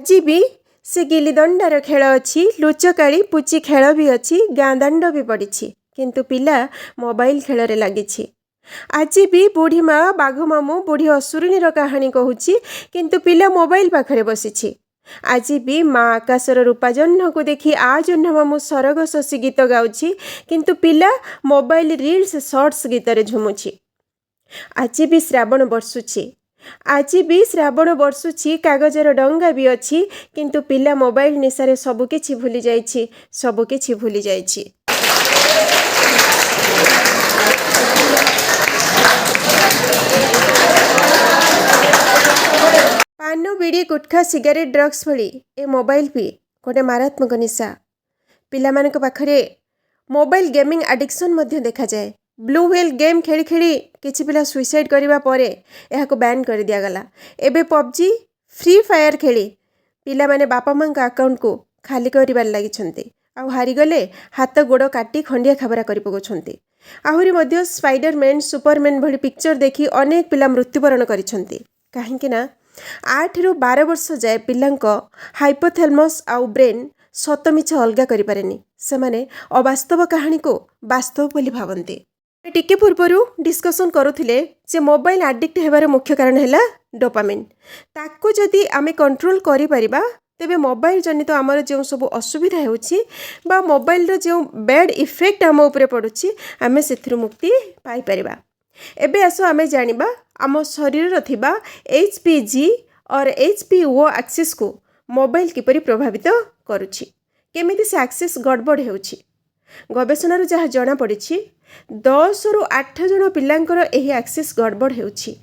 आज भी से गिली दंडार खेल अच्छी लुचकाड़ी पुची खेल भी अच्छी गाँ दांड भी पड़ी किंतु पिला मोबाइल खेल रे लगी। आज भी बुढ़ी माँ बाघ मामू बुढ़ी असुरिणी कहानी कहूँ किंतु पिला मोबाइल पाखरे बसी। आज भी माँ आकाशर रूपा जह्न को देखी आ जह्न मामू सरग शशि गीत गाउछि किंतु पिला मोबाइल रील्स शॉर्ट्स गीत रे झुमुछि। आज भी श्रावण बर्षुछि कागजर डंगा भी अच्छी किंतु पिला मोबाइल निशारे सबकिछि भूली जाइछि। पान बीड़ी गुटखा सिगारेट ड्रग्स भली ए मोबाइल भी गोटे मारात्मक निशा। पिला मानक पाखरे मोबाइल गेमिंग एडिक्शन मध्य देखा जाए। ब्लू व्हेल गेम खेली खेली किछि पिला सुइसाइड करिबा परे एहाको बैन कर दिया गला। एबे पबजी फ्री फायर खेली पिला माने बापा मां का अकाउंट को खाली करिबार लागि छन्ते आ हारी गले हाथ गोड़ काटी खंडिया खबरा करि पगोछन्ते। आहुरी मध्य स्पाइडरमैन सुपरमैन भली पिक्चर देखी अनेक पिला मृत्युवरण करिछन्ते। काहेकि ना 8 ରୁ 12 वर्ष जाए पिलांक हाइपोथैलेमस आउ ब्रेन सतमिछ अलगा करि पारेनी। से माने अवास्तव कहानी को वास्तव बोली भावन्ते। टिके पूर्वरु डिस्कशन करुथिले जे मोबाइल एडिक्ट हेबार मुख्य कारण हैला डोपामिन। ताको जदि आमे कंट्रोल करि परिबा तेबे मोबाइल जनित आमर जो सब असुविधा होउछि बा मोबाइल रो जो बैड इफेक्ट आम उपरे पडुछि आमे सेथिरु मुक्ति पाई परिबा। एबे आसो आमे जानिबा आम शरीर रो थिबा HPG और HPO एक्सिस को मोबाइल किपरि प्रभावित करुछि, केमिति से एक्सिस गड़बड़ हेउछि। गवेषणारू जहाँ जना पड़िछि 10 ରୁ 8 जन पिलांकर एही एक्सिस गड़बड़ हेउछि।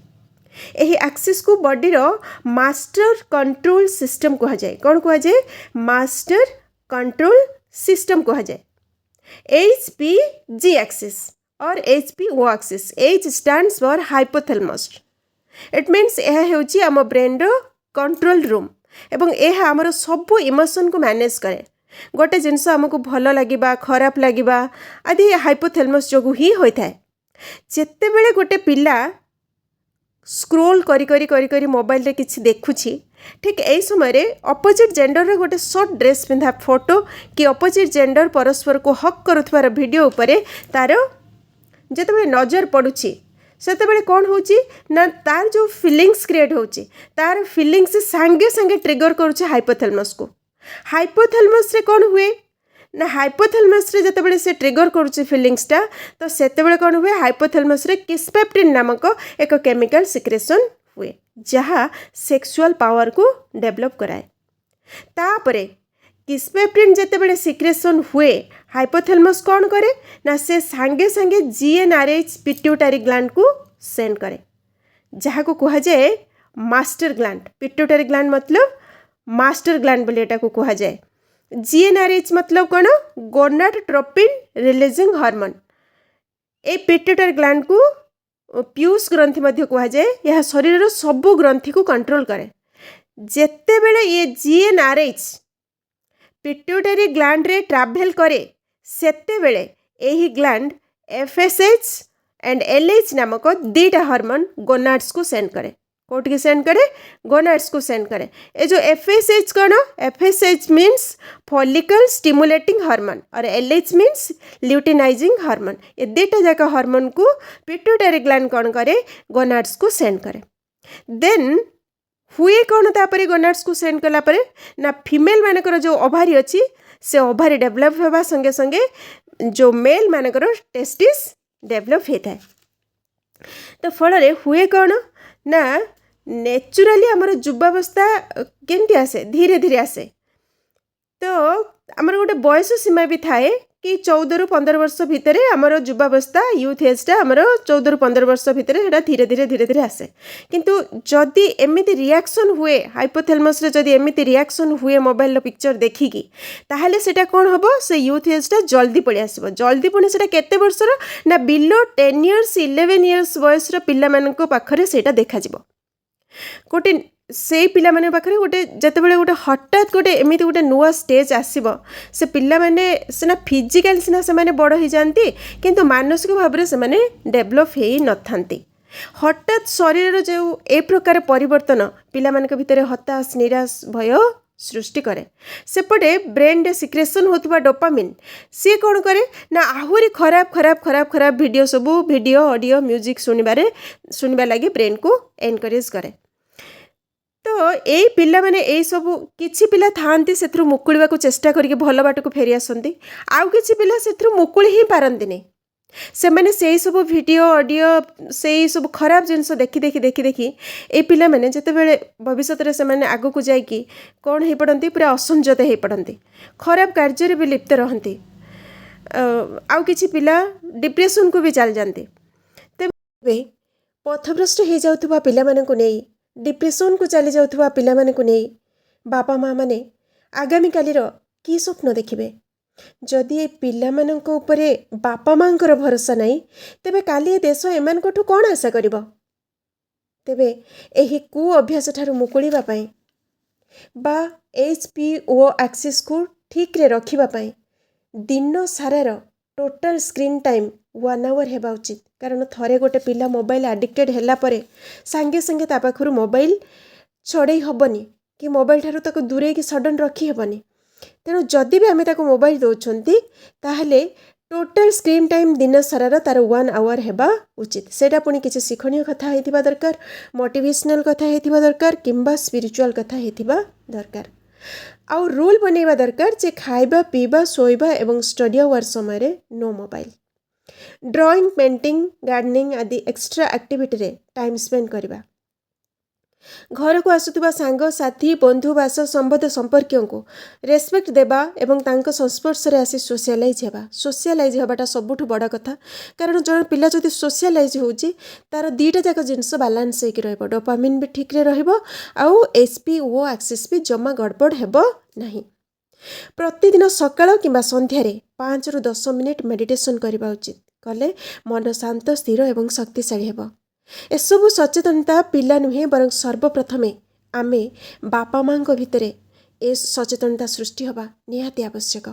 एही एक्सिस को बॉडी रो मास्टर कंट्रोल सिस्टम कहा जाए। कौन कहा जाए? मास्टर कंट्रोल सिस्टम कहा जाए। HPG एक्सिस और HPO axis. H stands for hypothalamus। It means यह हेउछि आम ब्रेन रो कंट्रोल रूम एवं यह आमर सब इमोशन को मैनेज करे। गोटे जिनस आमको भल लगिबा खराब लगिबा आदि हाइपोथैलेमस जोगु ही होइथाय। जेते बेले गोटे पिला स्क्रोल करी करी करी करी मोबाइल रे किछि देखुछि ठीक एई समय रे अपोजिट जेंडर रे गोटे शॉर्ट ड्रेस पिंधा फोटो कि अपोजिट जेंडर परस्पर को हक करुथवार वीडियो उपरे तार जेते बेले नजर पडुछि सेतेबेले कौन होची ना तार जो फीलिंग्स क्रिएट होची तार फीलिंग्स संगे संगे ट्रिगर करुचे हाइपोथैलेमस को। हाइपोथैलेमस रे कौन हुए ना हाइपोथैलेमस रे जेतेबेले से ट्रिगर करुचे फीलिंग्स टा तो सेतेबेले कौन हुए हाइपोथैलेमस रे किस्पेप्टिन नामक एक केमिकल सिक्रेशन हुए जहाँ सेक्सुअल पावर को डेवलप कराए। तापरे किस्पेप्टिन जेतेबेले सिक्रेशन हुए हाइपोथैलेमस कौन करे ना से सांगे सांगे GnRH पिट्यूटरी ग्लैंड को सेंड करे जहाँ को कहा जाए मास्टर ग्लैंड। पिट्यूटरी ग्लैंड मतलब मास्टर ग्लैंड बोले एटा को कहा जाए। GnRH मतलब कौन? Gonadotropin releasing hormone. A pituitary gland को पीयूष ग्रंथि मध्य कहा जाए। यह शरीर रो सब ग्रंथि को कंट्रोल करे। जेते बेले ये GnRH पिट्यूटरी ग्लैंड रे ट्रैवल करे सेते बेले एही ग्लैंड FSH एंड LH नामक दीटा हार्मोन गोनाड्स को सेंड करे। कोट के सेंड करे? गोनाड्स को सेंड करे। ए जो FSH कौन? FSH means follicle stimulating hormone और LH मीन्स ल्यूटिनाइजिंग हार्मोन। ये दीटा जाक हार्मोन को पिट्यूटरी ग्लैंड कौन करे? गोनाड्स को सेंड करे। देन हुए कौन तापरे गोनाड्स को सेंड कला परे ना फीमेल मानकर जो ओभारी अच्छी से ओभारी डेवलप होगा संगे संगे जो मेल मानकर टेस्टिस डेवलप होता है। तो फल हुए कौन ना नेचुराली आमर युवावस्था केमती आसे धीरे धीरे आसे। तो आमर गोटे बयस सीमा भी थाए कि 14 ରୁ 15 वर्ष भितर आमर युवावस्था यूथ एजटा आमर 14 ରୁ 15 वर्ष भितर सेटा धीरे धीरे आसे। किंतु जदि एमिति रिएक्शन हुए हाइपोथैलेमस रे जदि एमिति रिएक्शन हुए मोबाइल रो पिक्चर देखिकी ताहले सेटा कोन हबो से यूथ एजटा जल्दी पळि आसीबो। जल्दी पुणी सेटा केते वर्षर ना बिलो 10 इयर्स 11 इयर्स बयस रो पिल्ला माननको पाखरे सेटा देखा जिवो। गोटे से पिला माने पाखरे गोटे जेतेबेले गोटे हठात गोटे एमिति गोटे नुआ स्टेज आसीबो से पिला माने सेना फिजिकल सिना से माने बड़ ही जानती किंतु मानसिक भाव से माने डेवलप हेई नथांती। हठात शरीर जो ए प्रकार परिवर्तन पिला मानक भितर हताश निराश भय सृष्टि करे सेपटे ब्रेन रे सिक्रेशन होतबा डोपामिन सी कौन करे ना आहुरी खराब खराब खराब खराब वीडियो सब वीडियो ऑडियो म्यूजिक सुनबा लगी ब्रेन को एनकरेज करे तो यही पिला माने यही सब किछि पिला थांती सेथरु मुकुलिबा को चेष्टा करके भल बाट को फेरी आसंती आउ किछि पिला सेथरु मुकुली ही पारंती नहीं से मैंने से सब वीडियो ऑडियो से सब खराब जिनस देखी देखी देखी देखी ए पिला माने जते बेले भविष्य रे से माने आगो को जाई कि कोन हे पड़ंती पूरा असंजत हे पड़ंती खराब कार्य रे भी लिप्त रहंती आउ किछि पिला डिप्रेशन को भी चल जानती तेबे पथभ्रष्ट हो जाउथबा पिला माने को नै डिप्रेशन को चली जाउथबा पिला माने को नै बापा माँ माने आगामी कालीर की स्वप्न देखिबे जदि ए पिला मानक उपरे बापा मांकर भरोसा नहीं तेबे काली ए देश एमान कोठु कोन आशा करिवो तेबे एही कु अभ्यास ठारू मुकुलिबा पई बा HPO एक्सेस को ठीक रे रखिबा पई दिन सारार टोटल स्क्रीन टाइम 1 आवर हेबा उचित कारण थरे गोटे पिला मोबाइल एडिक्टेड हैला परे संगे संगे ता पाखरु मोबाइल छड़े हबनी कि मोबाइल ठारू ताको दूरे कि सडन रखी हबनी तेणु जदि भी आम मोबाइल दौरान ताहले टोटल स्क्रीन टाइम दिन सारार तार 1 आवर हेबा उचित सेटा पुणी किसी शिक्षणीय कथा हेतिबा दरकार मोटिवेशनल कथा हेतिबा दरकार किंबा स्पिरिचुअल कथा हेतिबा दरकार आउ रूल बनैबा दरकार जे खाइबा पीबा सोइबा एवं स्टडी आवर समय रे no mobile drawing painting gardening आदि एक्स्ट्रा एक्टिविटी रे टाइम स्पेंड करबा घर को आसुवा सांग साथी बंधुवास संबंध संपर्कियों को रेस्पेक्ट देबा एवं तांको संस्पर्श रे आसी सोशलाइज हबाटा सबुठ बड़ कथा कारण जन पिला जदि सोशलाइज होउची तार दीटा जाक जिंस बैलेंस हेकि रहबो डोपामिन भी ठीक रे रहबो आउ HPO एक्सेस भी जमा गड़बड़ हेबो नहीं प्रतिदिन सकाळ किंबा संध्यारे 5 रु 10 मिनिट मेडिटेशन करबा उचित कले मन शांत स्थिर एवं शक्तिशाली हेबो एसबु सचेतनता पिला नुहे बरं सर्वप्रथमे आमे बापा माँ भितरे ए सचेतनता सृष्टि हवा निहाती आवश्यक।